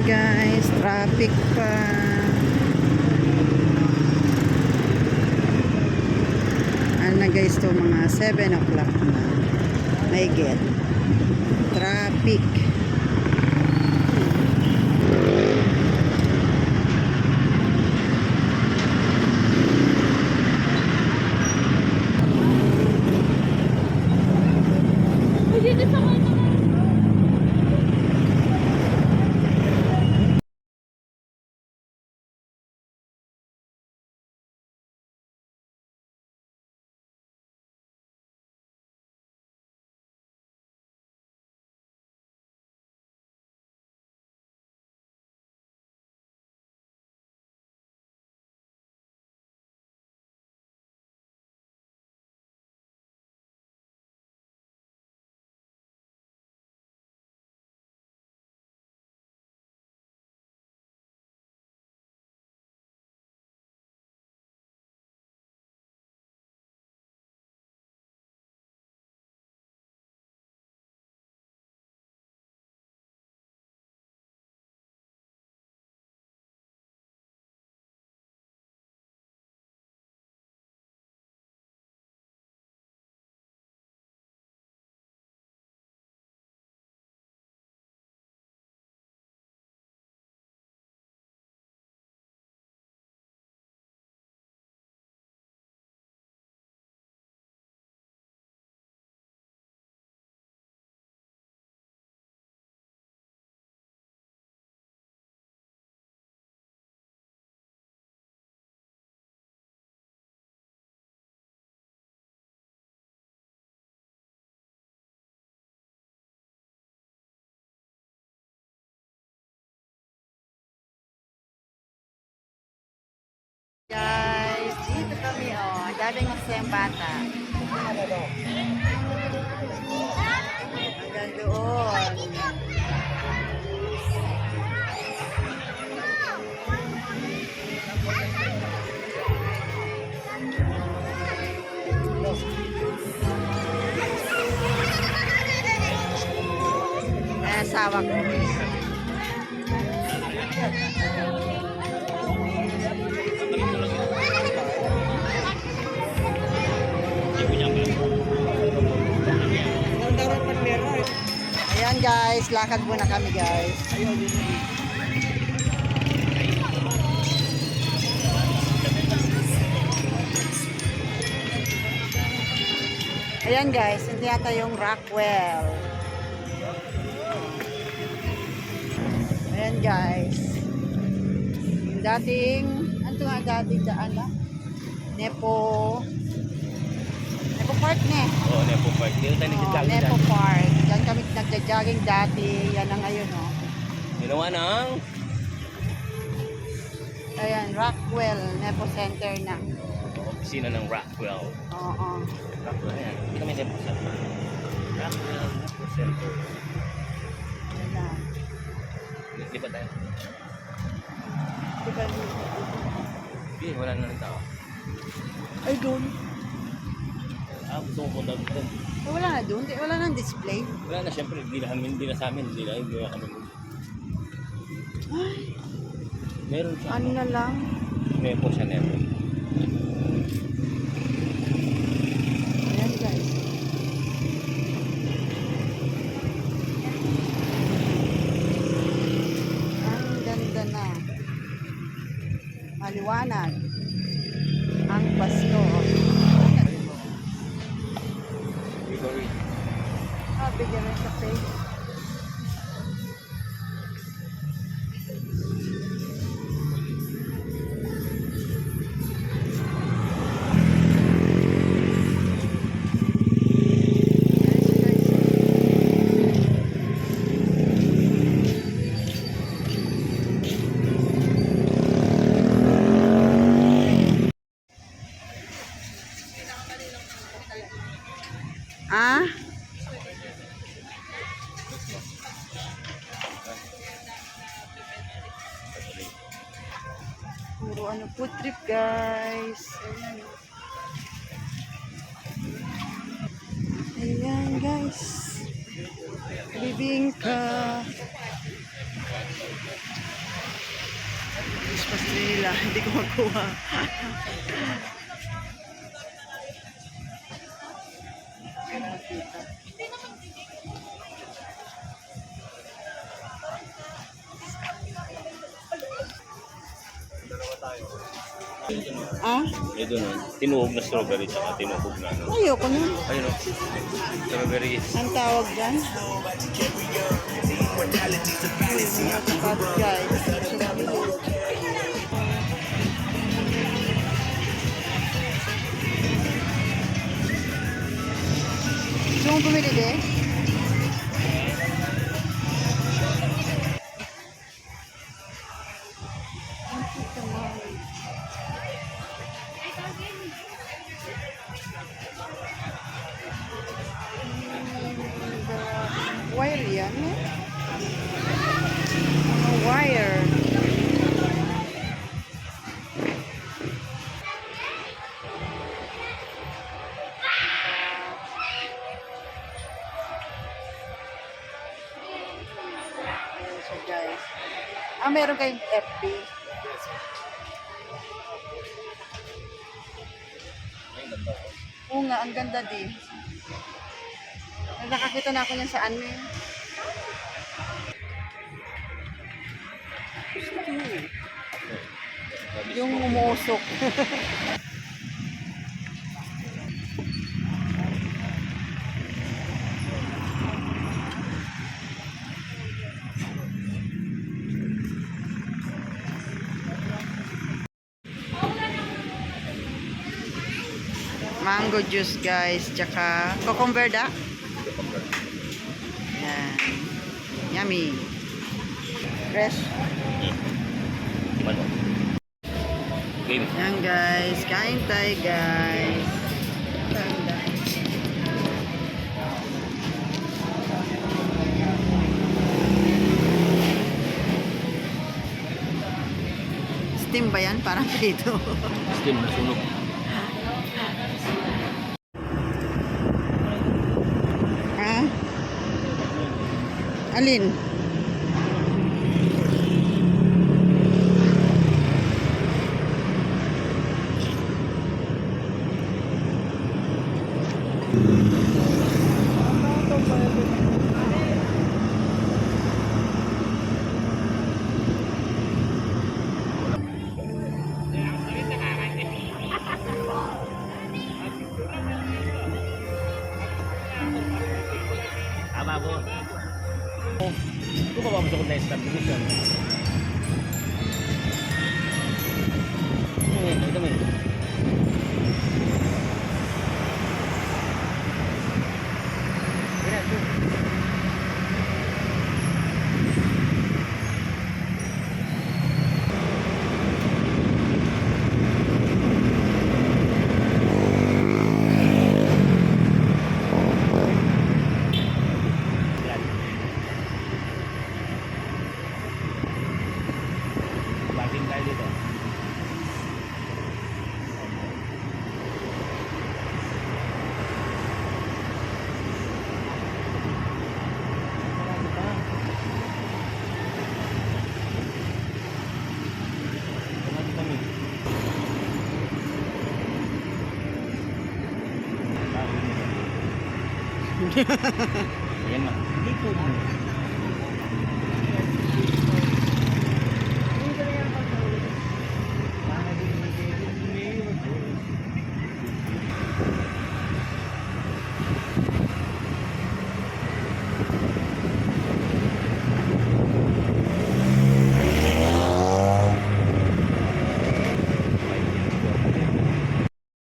guys, traffic pa. Ano na guys to, mga 7 o'clock na. May get. Traffic. Guys, dito kami oh. Daming masayang bata. Hanggang doon. Asawa ko. Ayan guys, lakad muna kami guys. Ayan guys, hindi yata yung Rockwell. Ayan guys. Yung dating, ano nga dating daan ba? Nepo Park ne. Oo, Nepo Park. Dito tayo nagja-jogging. Nepo Park. Diyan kami nagja-jogging dati. Yan ang ngayon, oh. Ginawa ng Ayan, Rockwell, Nepo Center na. opisina ng Rockwell. Oo. Rockwell yan. Hindi kami Nepo Center. Rockwell, Nepo Center. Ayan na. Di ba tayo? Diba? Hindi, wala na ng tao. Ay, doon. Gusto mo punta dito. Wala na doon. Wala na display. Wala na, syempre, hindi na sa amin. Hindi na kami. Ay, Meron siya. ano na lang. Nepo siya, Nepo. Ayan guys. Ang ganda na. Maliwanag. Ang Pasko. Victory. Bigyan ng kape. Ah? Puro ano, food trip guys. Ayan guys. Bibingka. Christmas tree nila. Hindi ko makuha. Ah? Ito na. Tinuhog na strawberry tsaka tinuhog na ano. Ayoko na. Ayun o. Strawberry. Ang tawag dyan? Bad guys. Gusto mong bumili din? Wire yan, no? Wire. Ayan siya, guys. Ah, meron kayong FB. Oo nga, ang ganda din. Nakakita na ako niyan sa ano eh. Yung umusok. Mango juice guys, tsaka cucumber da. Yan. Yummy. Fresh. Ano? Game. Yan guys, kain tayo guys. Tanda. Steam ba yan? Parang prito. Steam na sunog. Ha? Alin? Tama po. Kung pa ba masukot na establishment? Ito mo yun. Parking tayo dito. Ayan na. Dito.